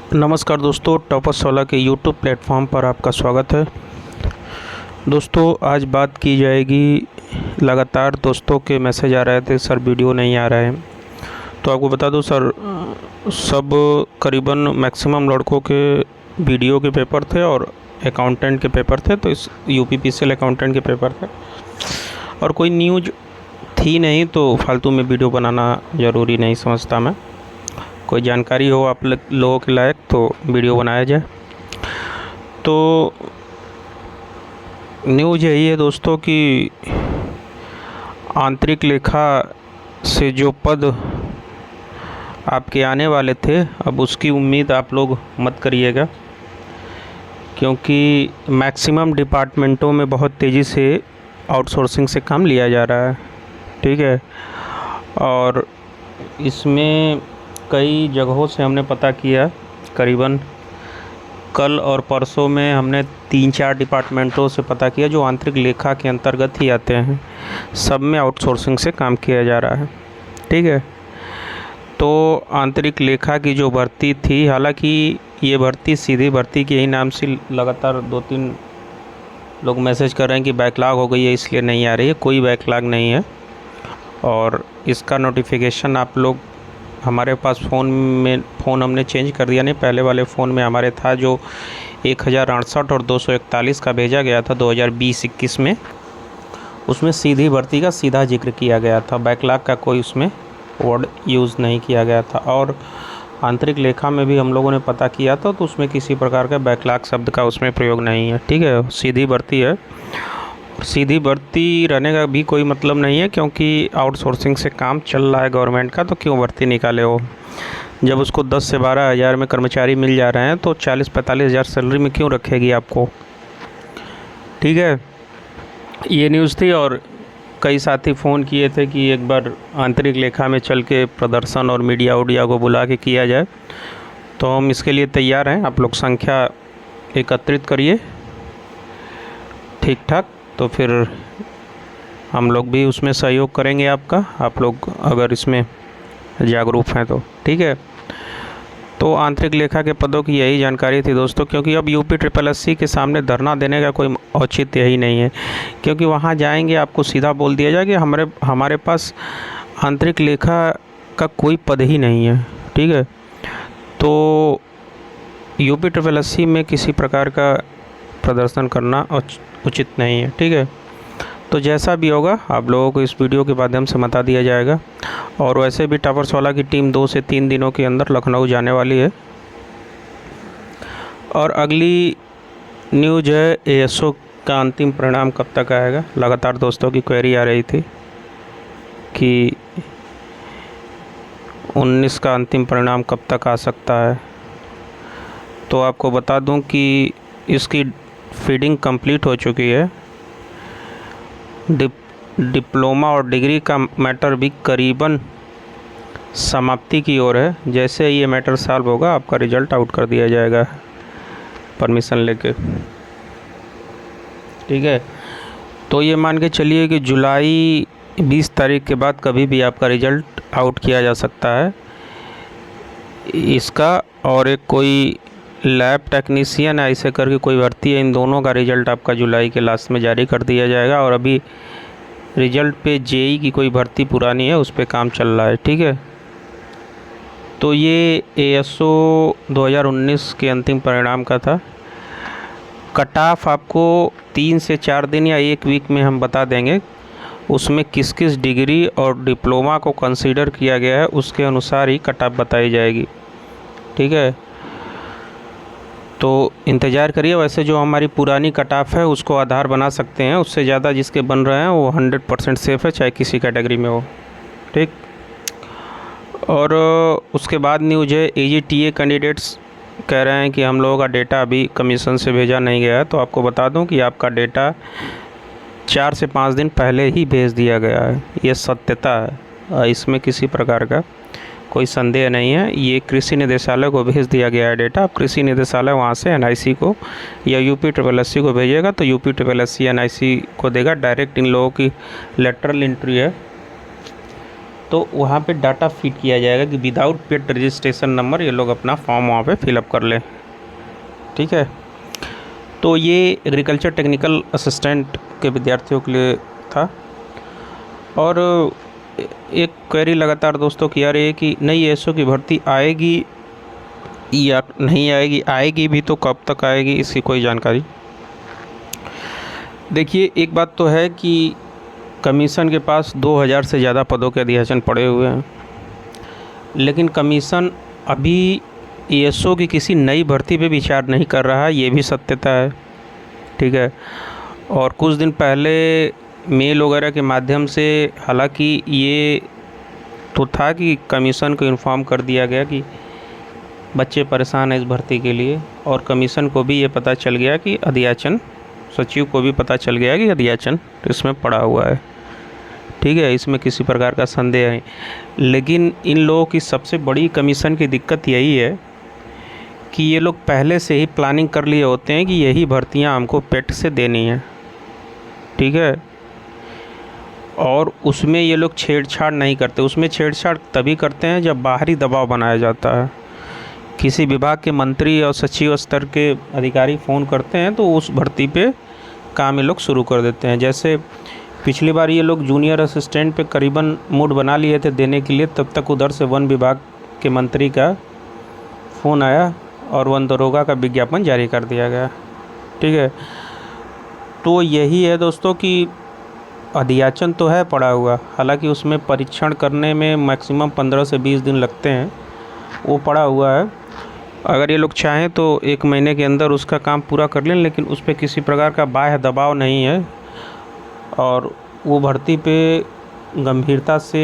नमस्कार दोस्तों, टॉपर्स वाला के यूट्यूब प्लेटफॉर्म पर आपका स्वागत है। दोस्तों, आज बात की जाएगी। लगातार दोस्तों के मैसेज आ रहे थे, सर वीडियो नहीं आ रहा है। तो आपको बता दूं सर, सब करीबन मैक्सिमम लड़कों के वीडियो के पेपर थे और अकाउंटेंट के पेपर थे। तो इस यूपीपीसीएल अकाउंटेंट के पेपर थे और कोई न्यूज थी नहीं, तो फालतू में वीडियो बनाना ज़रूरी नहीं समझता मैं। कोई जानकारी हो आप लोगों के लायक तो वीडियो बनाया जाए। तो न्यूज़ यही है दोस्तों कि आंतरिक लेखा से जो पद आपके आने वाले थे, अब उसकी उम्मीद आप लोग मत करिएगा, क्योंकि मैक्सिमम डिपार्टमेंटों में बहुत तेज़ी से आउटसोर्सिंग से काम लिया जा रहा है। ठीक है, और इसमें कई जगहों से हमने पता किया। करीबन कल और परसों में हमने 3-4 डिपार्टमेंटों से पता किया जो आंतरिक लेखा के अंतर्गत ही आते हैं। सब में आउटसोर्सिंग से काम किया जा रहा है। ठीक है, तो आंतरिक लेखा की जो भर्ती थी, हालांकि ये भर्ती सीधी भर्ती के ही नाम से लगातार 2-3 लोग मैसेज कर रहे हैं कि बैकलॉग हो गई है इसलिए नहीं आ रही है। कोई बैकलॉग नहीं है और इसका नोटिफिकेशन आप लोग हमारे पास फ़ोन हमने चेंज कर दिया। नहीं, पहले वाले फ़ोन में हमारे था जो 1068 और 241 का भेजा गया था 2020-21 में, उसमें सीधी भर्ती का सीधा जिक्र किया गया था। बैकलॉग का कोई उसमें वर्ड यूज़ नहीं किया गया था। और आंतरिक लेखा में भी हम लोगों ने पता किया था, तो उसमें किसी प्रकार का बैकलॉग शब्द का उसमें प्रयोग नहीं है। ठीक है, सीधी भर्ती है। सीधी भर्ती रहने का भी कोई मतलब नहीं है, क्योंकि आउटसोर्सिंग से काम चल रहा है गवर्नमेंट का, तो क्यों भर्ती निकाले हो। जब उसको 10 से 12 हज़ार में कर्मचारी मिल जा रहे हैं तो 40-45 हज़ार सैलरी में क्यों रखेगी आपको। ठीक है, ये न्यूज़ थी। और कई साथी फ़ोन किए थे कि एक बार आंतरिक लेखा में चल के प्रदर्शन और मीडिया उडिया को बुला के किया जाए, तो हम इसके लिए तैयार हैं। आप लोग संख्या एकत्रित करिए ठीक ठाक, तो फिर हम लोग भी उसमें सहयोग करेंगे आपका, आप लोग अगर इसमें जागरूक हैं तो। ठीक है, तो आंतरिक लेखा के पदों की यही जानकारी थी दोस्तों, क्योंकि अब यूपीएससी के सामने धरना देने का कोई औचित्य ही नहीं है, क्योंकि वहाँ जाएंगे आपको सीधा बोल दिया जाए कि हमारे पास आंतरिक लेखा का कोई पद ही नहीं है। ठीक है, तो यूपीएससी में किसी प्रकार का प्रदर्शन करना उचित नहीं है। ठीक है, तो जैसा भी होगा आप लोगों को इस वीडियो के माध्यम से बता दिया जाएगा। और वैसे भी टॉपर्स वाला की टीम 2 से 3 दिनों के अंदर लखनऊ जाने वाली है। और अगली न्यूज़ है एएसओ का अंतिम परिणाम कब तक आएगा। लगातार दोस्तों की क्वेरी आ रही थी कि 19 का अंतिम परिणाम कब तक आ सकता है। तो आपको बता दूं कि इसकी फीडिंग कंप्लीट हो चुकी है। डिप्लोमा और डिग्री का मैटर भी करीबन समाप्ति की ओर है। जैसे ये मैटर सॉल्व होगा आपका रिज़ल्ट आउट कर दिया जाएगा परमिशन लेके। ठीक है, तो ये मान के चलिए कि जुलाई 20 तारीख के बाद कभी भी आपका रिज़ल्ट आउट किया जा सकता है इसका। और एक कोई लैब टेक्नीशियन ऐसे करके कोई भर्ती है, इन दोनों का रिज़ल्ट आपका जुलाई के लास्ट में जारी कर दिया जाएगा। और अभी रिज़ल्ट पे जेई की कोई भर्ती पुरानी है, उस पर काम चल रहा है। ठीक है, तो ये एएसओ 2019 के अंतिम परिणाम का था। कट ऑफ आपको 3 से 4 दिन या 1 वीक में हम बता देंगे। उसमें किस किस डिग्री और डिप्लोमा को कंसीडर किया गया है, उसके अनुसार ही कट ऑफ बताई जाएगी। ठीक है, तो इंतज़ार करिए। वैसे जो हमारी पुरानी कट ऑफ है उसको आधार बना सकते हैं, उससे ज़्यादा जिसके बन रहे हैं वो 100% सेफ़ है, चाहे किसी कैटेगरी में हो। ठीक, और उसके बाद न्यूज़ है एजीटीए कैंडिडेट्स कह रहे हैं कि हम लोगों का डेटा अभी कमीशन से भेजा नहीं गया है। तो आपको बता दूं कि आपका डेटा 4 से 5 दिन पहले ही भेज दिया गया है। ये सत्यता है, इसमें किसी प्रकार का कोई संदेह नहीं है। ये कृषि निदेशालय को भेज दिया गया है डेटा। अब कृषि निदेशालय वहाँ से एनआईसी को या यूपीएससी को भेजेगा, तो यूपीएससी एनआईसी को देगा। डायरेक्ट इन लोगों की लेटरल एंट्री है तो वहाँ पे डाटा फीड किया जाएगा कि विदाउट पेड रजिस्ट्रेशन नंबर ये लोग अपना फॉर्म वहाँ पे फिलअप कर लें। ठीक है, तो ये एग्रीकल्चर टेक्निकल असिस्टेंट के विद्यार्थियों के लिए था। और एक क्वेरी लगातार दोस्तों की आ रही है कि नई एसओ की भर्ती आएगी या नहीं आएगी, आएगी भी तो कब तक आएगी, इसकी कोई जानकारी। देखिए, एक बात तो है कि कमीशन के पास 2000 से ज़्यादा पदों के अधियाचन पड़े हुए हैं, लेकिन कमीशन अभी एएसओ की किसी नई भर्ती पे विचार नहीं कर रहा, ये भी सत्यता है। ठीक है, और कुछ दिन पहले मेल वगैरह के माध्यम से हालांकि ये तो था कि कमीशन को इन्फॉर्म कर दिया गया कि बच्चे परेशान हैं इस भर्ती के लिए, और कमीशन को भी ये पता चल गया कि अधियाचन, सचिव को भी पता चल गया कि अधियाचन इसमें पड़ा हुआ है। ठीक है, इसमें किसी प्रकार का संदेह है। लेकिन इन लोगों की सबसे बड़ी कमीशन की दिक्कत यही है कि ये लोग पहले से ही प्लानिंग कर लिए होते हैं कि यही भर्तियां हमको पेट से देनी है। ठीक है, और उसमें ये लोग छेड़छाड़ नहीं करते। उसमें छेड़छाड़ तभी करते हैं जब बाहरी दबाव बनाया जाता है। किसी विभाग के मंत्री और सचिव स्तर के अधिकारी फ़ोन करते हैं तो उस भर्ती पे काम ये लोग शुरू कर देते हैं। जैसे पिछली बार ये लोग जूनियर असिस्टेंट पे करीबन मूड बना लिए थे देने के लिए, तब तक उधर से वन विभाग के मंत्री का फ़ोन आया और वन दरोगा का विज्ञापन जारी कर दिया गया। ठीक है, तो यही है दोस्तों कि अधियाचन तो है पड़ा हुआ, हालांकि उसमें परीक्षण करने में मैक्सिमम 15 से 20 दिन लगते हैं, वो पड़ा हुआ है। अगर ये लोग चाहें तो 1 महीने के अंदर उसका काम पूरा कर लें, लेकिन उस पर किसी प्रकार का बाह्य दबाव नहीं है और वो भर्ती पे गंभीरता से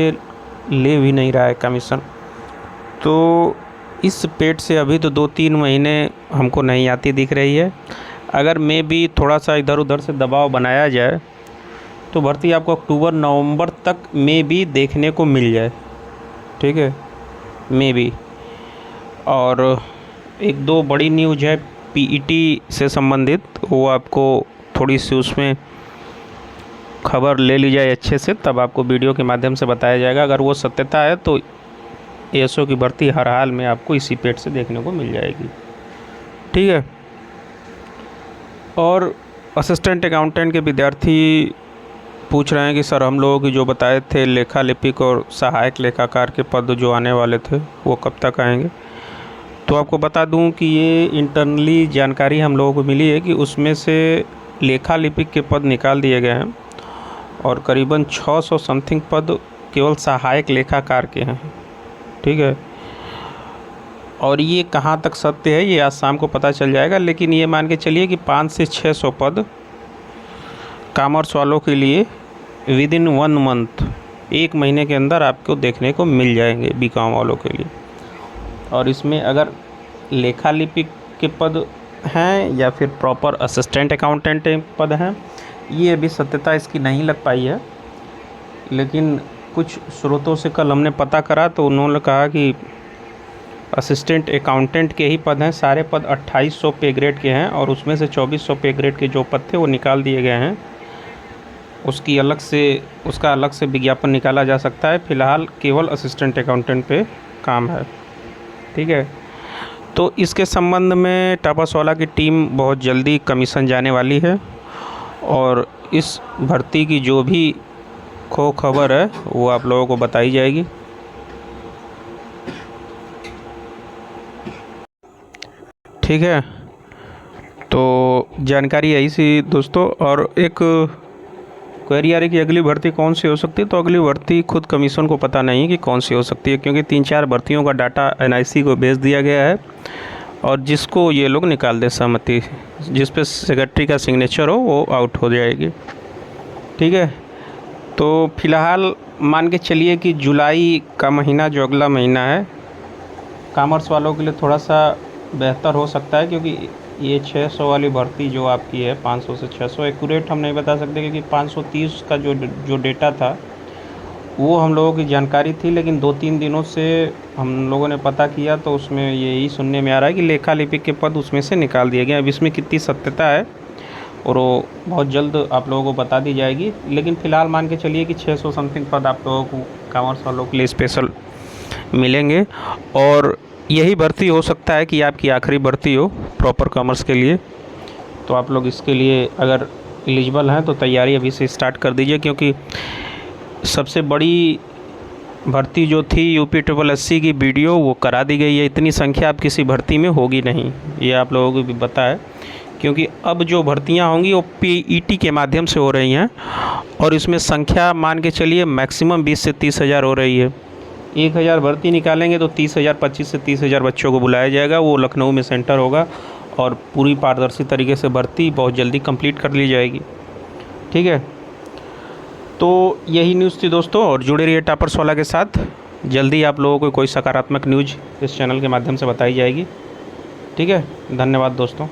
ले भी नहीं रहा है कमीशन। तो इस पेट से अभी तो 2-3 महीने हमको नहीं आती दिख रही है। अगर मैं भी थोड़ा सा इधर उधर से दबाव बनाया जाए तो भर्ती आपको अक्टूबर नवंबर तक में भी देखने को मिल जाए। ठीक है, में भी। और 1-2 बड़ी न्यूज़ है पीईटी से संबंधित, वो आपको थोड़ी सी उसमें खबर ले ली जाए अच्छे से, तब आपको वीडियो के माध्यम से बताया जाएगा। अगर वो सत्यता है तो एएसओ की भर्ती हर हाल में आपको इसी पेट से देखने को मिल जाएगी। ठीक है, और असिस्टेंट अकाउंटेंट के विद्यार्थी पूछ रहे हैं कि सर हम लोगों की जो बताए थे लेखा लिपिक और सहायक लेखाकार के पद जो आने वाले थे वो कब तक आएंगे। तो आपको बता दूं कि ये इंटरनली जानकारी हम लोगों को मिली है कि उसमें से लेखा लिपिक के पद निकाल दिए गए हैं और करीबन 600 समथिंग पद केवल सहायक लेखाकार के हैं। ठीक है, और ये कहाँ तक सत्य है ये आज शाम को पता चल जाएगा, लेकिन ये मान के चलिए कि 500 से 600 पद कॉमर्स वालों के लिए विदिन 1 मंथ, 1 महीने के अंदर आपको देखने को मिल जाएंगे बीकॉम वालों के लिए। और इसमें अगर लेखा लिपिक के पद हैं या फिर प्रॉपर असिस्टेंट अकाउंटेंट पद हैं, ये अभी सत्यता इसकी नहीं लग पाई है। लेकिन कुछ स्रोतों से कल हमने पता करा तो उन्होंने कहा कि असिस्टेंट अकाउंटेंट के ही पद हैं, सारे पद 2800 पे ग्रेड के हैं और उसमें से 2400 पे ग्रेड के जो पद थे वो निकाल दिए गए हैं। उसका अलग से विज्ञापन निकाला जा सकता है। फ़िलहाल केवल असिस्टेंट अकाउंटेंट पे काम है। ठीक है, तो इसके संबंध में टापासवाला की टीम बहुत जल्दी कमीशन जाने वाली है और इस भर्ती की जो भी खबर है वो आप लोगों को बताई जाएगी। ठीक है, तो जानकारी यही सी दोस्तों। और एक क्वेरी आ रही कि अगली भर्ती कौन सी हो सकती है, तो अगली भर्ती खुद कमीशन को पता नहीं कि कौन सी हो सकती है, क्योंकि 3-4 भर्तियों का डाटा एनआईसी को भेज दिया गया है और जिसको ये लोग निकाल दे सहमति, जिस पे सेक्रेटरी का सिग्नेचर हो वो आउट हो जाएगी। ठीक है, तो फिलहाल मान के चलिए कि जुलाई का महीना जो अगला महीना है कॉमर्स वालों के लिए थोड़ा सा बेहतर हो सकता है, क्योंकि ये 600 वाली भर्ती जो आपकी है 500 से 600 एक्यूरेट हम नहीं बता सकते, क्योंकि 530 का जो डेटा था वो हम लोगों की जानकारी थी, लेकिन 2-3 दिनों से हम लोगों ने पता किया तो उसमें यही सुनने में आ रहा है कि लेखा लिपिक के पद उसमें से निकाल दिए गए। अब इसमें कितनी सत्यता है और वो बहुत जल्द आप लोगों को बता दी जाएगी। लेकिन फ़िलहाल मान के चलिए कि 600 समथिंग पद आप लोगों को कॉमर्स वालों के लिए स्पेशल मिलेंगे, और यही भर्ती हो सकता है कि आपकी आखिरी भर्ती हो प्रॉपर कॉमर्स के लिए। तो आप लोग इसके लिए अगर एलिजिबल हैं तो तैयारी अभी से स्टार्ट कर दीजिए, क्योंकि सबसे बड़ी भर्ती जो थी UPSSC की वीडियो वो करा दी गई है। इतनी संख्या अब किसी भर्ती में होगी नहीं, ये आप लोगों को भी पता है, क्योंकि अब जो भर्तियां होंगी वो PET के माध्यम से हो रही हैं, और इसमें संख्या मान के चलिए मैक्सिमम 20 से 30 हज़ार हो रही है। 1000 भर्ती निकालेंगे तो 30 हज़ार 25 से 30 हज़ार बच्चों को बुलाया जाएगा। वो लखनऊ में सेंटर होगा और पूरी पारदर्शी तरीके से भर्ती बहुत जल्दी कंप्लीट कर ली जाएगी। ठीक है, तो यही न्यूज़ थी दोस्तों, और जुड़े रहिए टॉपर्स वाला के साथ। जल्दी आप लोगों को कोई सकारात्मक न्यूज़ इस चैनल के माध्यम से बताई जाएगी। ठीक है, धन्यवाद दोस्तों।